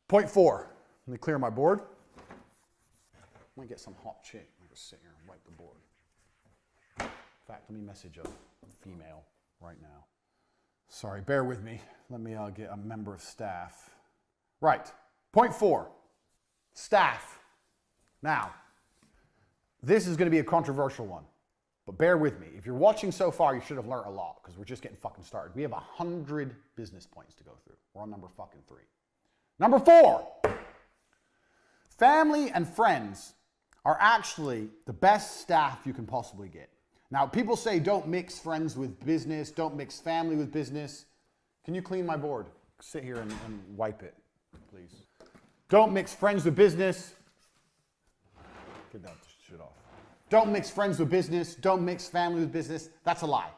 Point 4, let me clear my board. I'm gonna get some hot chick. I'm gonna sit here and wipe the board. In fact, let me message a female right now. Sorry, bear with me. Let me get a member of staff. Right, point 4, staff. Now, this is gonna be a controversial one, but bear with me. If you're watching so far, you should have learned a lot because we're just getting fucking started. We have 100 business points to go through. We're on number fucking 3. Number 4, family and friends are actually the best staff you can possibly get. Now, people say don't mix friends with business, don't mix family with business. Can you clean my board? Sit here and wipe it, please. Don't mix friends with business. Get that shit off. Don't mix friends with business, don't mix family with business. That's a lie.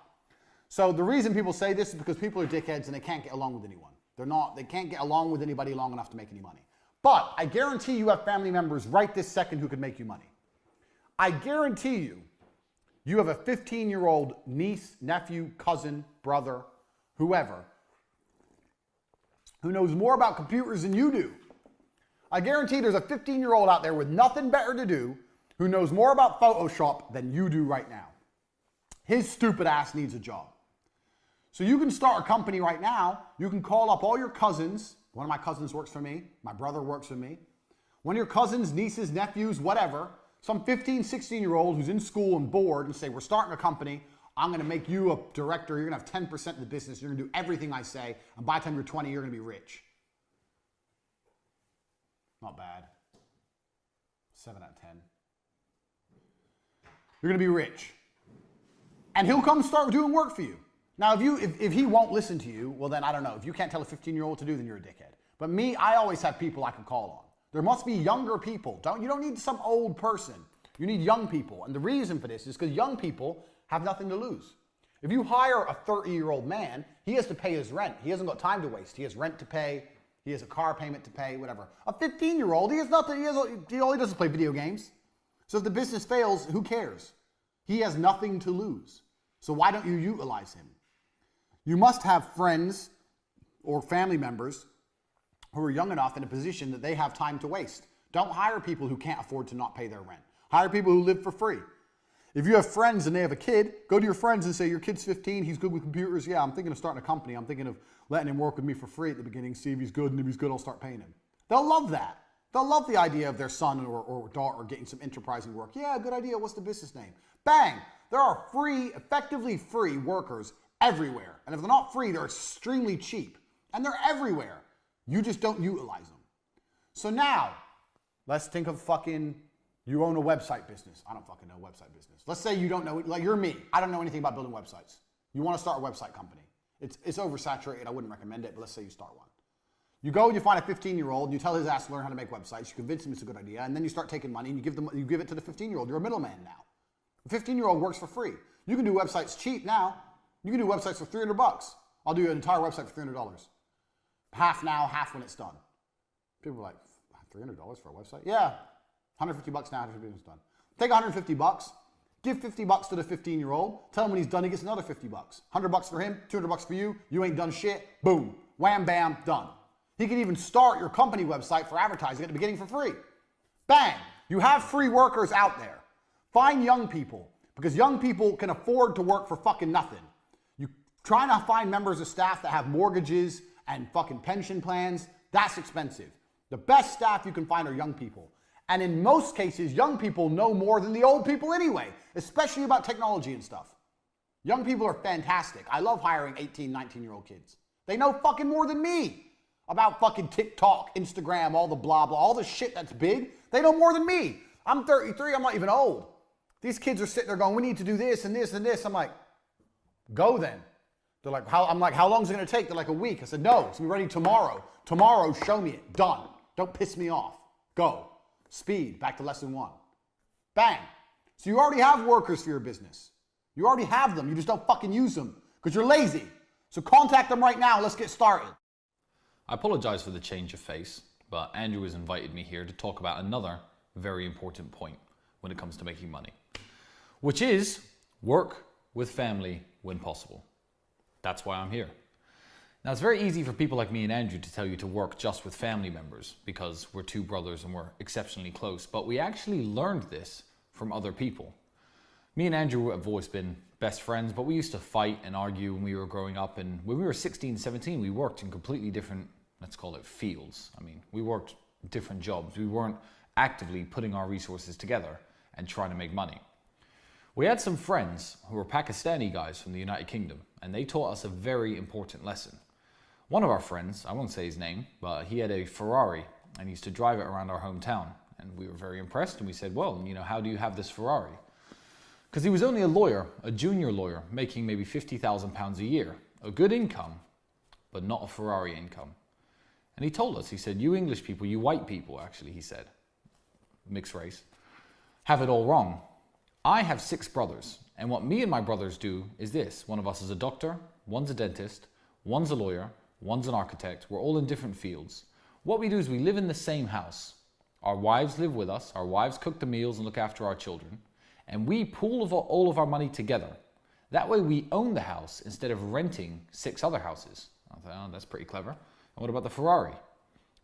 So the reason people say this is because people are dickheads and they can't get along with anyone. They can't get along with anybody long enough to make any money. But I guarantee you have family members right this second who could make you money. I guarantee you have a 15-year-old niece, nephew, cousin, brother, whoever, who knows more about computers than you do. I guarantee there's a 15-year-old out there with nothing better to do who knows more about Photoshop than you do right now. His stupid ass needs a job. So you can start a company right now. You can call up all your cousins. One of my cousins works for me. My brother works for me. One of your cousins, nieces, nephews, whatever, some 15, 16-year-old who's in school and bored and say, we're starting a company. I'm going to make you a director. You're going to have 10% of the business. You're going to do everything I say. And by the time you're 20, you're going to be rich. Not bad. 7 out of 10. You're going to be rich. And he'll come start doing work for you. Now, if he won't listen to you, well, then I don't know. If you can't tell a 15-year-old to do, then you're a dickhead. But me, I always have people I can call on. There must be younger people. You don't need some old person. You need young people. And the reason for this is because young people have nothing to lose. If you hire a 30-year-old man, he has to pay his rent. He hasn't got time to waste. He has rent to pay. He has a car payment to pay, whatever. A 15-year-old, he has nothing. He only doesn't play video games. So if the business fails, who cares? He has nothing to lose. So why don't you utilize him? You must have friends or family members who are young enough in a position that they have time to waste. Don't hire people who can't afford to not pay their rent. Hire people who live for free. If you have friends and they have a kid, go to your friends and say, your kid's 15, he's good with computers. Yeah, I'm thinking of starting a company. I'm thinking of letting him work with me for free at the beginning, see if he's good, and if he's good, I'll start paying him. They'll love that. They'll love the idea of their son or daughter getting some enterprising work. Yeah, good idea. What's the business name? Bang! There are free, effectively free workers everywhere. And if they're not free, they're extremely cheap. And they're everywhere. You just don't utilize them. So now, let's think of you own a website business. I don't fucking know website business. Let's say you don't know, like you're me. I don't know anything about building websites. You want to start a website company. It's oversaturated. I wouldn't recommend it, but let's say you start one. You go and you find a 15-year-old, and you tell his ass to learn how to make websites. You convince him it's a good idea, and then you start taking money and you give it to the 15-year-old. You're a middleman now. The 15-year-old works for free. You can do websites cheap now. You can do websites for $300. I'll do an entire website for $300. Half now, half when it's done. People are like, $300 for a website? Yeah, $150 now after it's done. Take $150, give $50 to the 15-year-old, tell him when he's done, he gets another $50. $100 for him, $200 for you, you ain't done shit, boom, wham, bam, done. He can even start your company website for advertising at the beginning for free. Bang, you have free workers out there. Find young people, because young people can afford to work for fucking nothing. You trying to find members of staff that have mortgages and fucking pension plans, that's expensive. The best staff you can find are young people. And in most cases, young people know more than the old people anyway, especially about technology and stuff. Young people are fantastic. I love hiring 18, 19-year-old kids. They know fucking more than me about fucking TikTok, Instagram, all the blah, blah, all the shit that's big. They know more than me. I'm 33, I'm not even old. These kids are sitting there going, we need to do this and this and this. I'm like, go then. They're like, I'm like, how long is it going to take? They're like, a week. I said, no, it's going to be ready tomorrow. Tomorrow, show me it. Done. Don't piss me off. Go. Speed. Back to lesson 1. Bang. So you already have workers for your business. You already have them. You just don't fucking use them because you're lazy. So contact them right now. Let's get started. I apologize for the change of face, but Andrew has invited me here to talk about another very important point when it comes to making money, which is work with family when possible. That's why I'm here. Now, it's very easy for people like me and Andrew to tell you to work just with family members because we're two brothers and we're exceptionally close, but we actually learned this from other people. Me and Andrew have always been best friends, but we used to fight and argue when we were growing up, and when we were 16, 17, we worked in completely different, let's call it fields. I mean, we worked different jobs. We weren't actively putting our resources together and trying to make money. We had some friends who were Pakistani guys from the United Kingdom, and they taught us a very important lesson. One of our friends, I won't say his name, but he had a Ferrari and he used to drive it around our hometown. And we were very impressed, and we said, well, how do you have this Ferrari? Because he was only a lawyer, a junior lawyer, making maybe £50,000 a year. A good income, but not a Ferrari income. And he told us, he said, you English people, you white people actually, he said, mixed race, have it all wrong. I have 6 brothers, and what me and my brothers do is this. One of us is a doctor, one's a dentist, one's a lawyer, one's an architect. We're all in different fields. What we do is we live in the same house. Our wives live with us. Our wives cook the meals and look after our children. And we pool all of our money together. That way we own the house instead of renting 6 other houses. I thought, oh, that's pretty clever. And what about the Ferrari?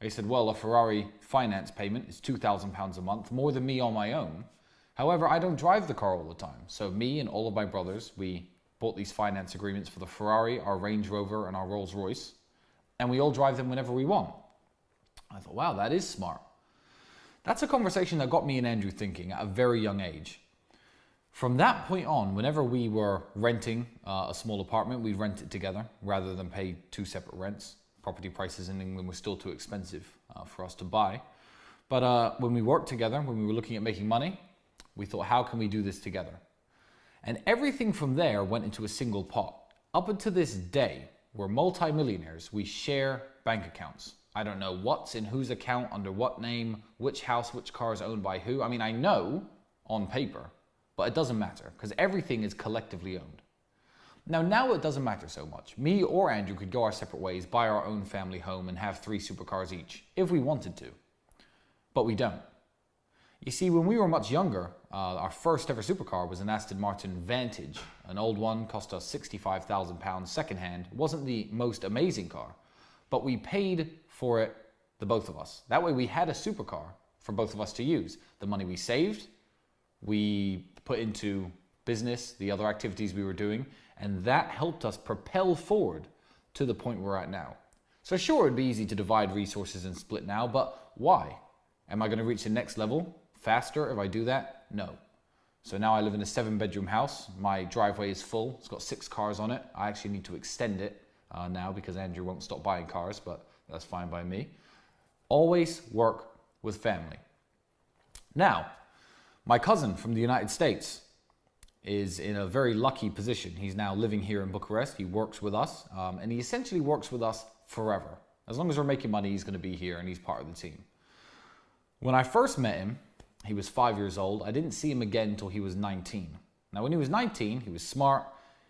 He said, well, a Ferrari finance payment is £2,000 a month, more than me on my own. However, I don't drive the car all the time. So me and all of my brothers, we bought these finance agreements for the Ferrari, our Range Rover, and our Rolls Royce. And we all drive them whenever we want. I thought, wow, that is smart. That's a conversation that got me and Andrew thinking at a very young age. From that point on, whenever we were renting a small apartment, we'd rent it together rather than pay 2 separate rents. Property prices in England were still too expensive for us to buy. But when we worked together, when we were looking at making money, we thought, how can we do this together? And everything from there went into a single pot. Up until this day, we're multi-millionaires. We share bank accounts. I don't know what's in whose account, under what name, which house, which car is owned by who. I mean, I know on paper, but it doesn't matter because everything is collectively owned. Now it doesn't matter so much. Me or Andrew could go our separate ways, buy our own family home and have 3 supercars each if we wanted to, but we don't. You see, when we were much younger, our first ever supercar was an Aston Martin Vantage. An old one, cost us £65,000 secondhand. It wasn't the most amazing car, but we paid for it, the both of us. That way we had a supercar for both of us to use. The money we saved, we put into business, the other activities we were doing, and that helped us propel forward to the point we're at now. So sure, it'd be easy to divide resources and split now, but why? Am I going to reach the next level faster if I do that? No. So now I live in a 7-bedroom house. My driveway is full. It's got 6 cars on it. I actually need to extend it now because Andrew won't stop buying cars, but that's fine by me. Always work with family. Now, my cousin from the United States is in a very lucky position. He's now living here in Bucharest. He works with us, and he essentially works with us forever. As long as we're making money, he's going to be here and he's part of the team. When I first met him, he was 5 years old. I didn't see him again until he was 19. Now, when he was 19, he was smart.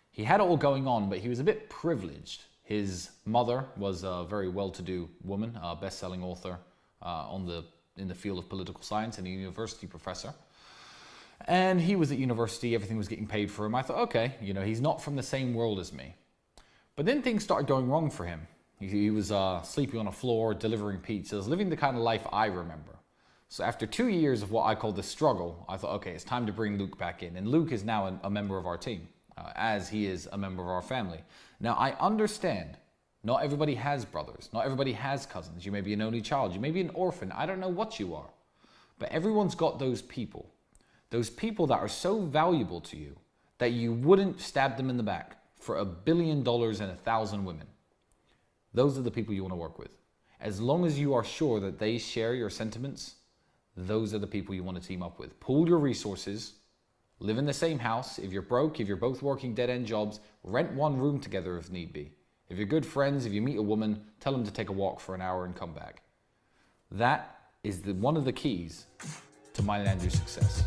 He had it all going on, but he was a bit privileged. His mother was a very well-to-do woman, a best-selling author in the field of political science and a university professor. And he was at university, everything was getting paid for him. I thought, okay, he's not from the same world as me. But then things started going wrong for him. He was sleeping on a floor, delivering pizzas, living the kind of life I remember. So after 2 years of what I call the struggle, I thought, okay, it's time to bring Luke back in. And Luke is now a member of our team, as he is a member of our family. Now, I understand not everybody has brothers. Not everybody has cousins. You may be an only child. You may be an orphan. I don't know what you are. But everyone's got those people that are so valuable to you that you wouldn't stab them in the back for $1 billion and 1,000 women. Those are the people you want to work with. As long as you are sure that they share your sentiments, those are the people you want to team up with. Pool your resources, live in the same house. If you're broke, if you're both working dead-end jobs, rent one room together if need be. If you're good friends, if you meet a woman, tell them to take a walk for an hour and come back. That is one of the keys to mine and Andrew's success.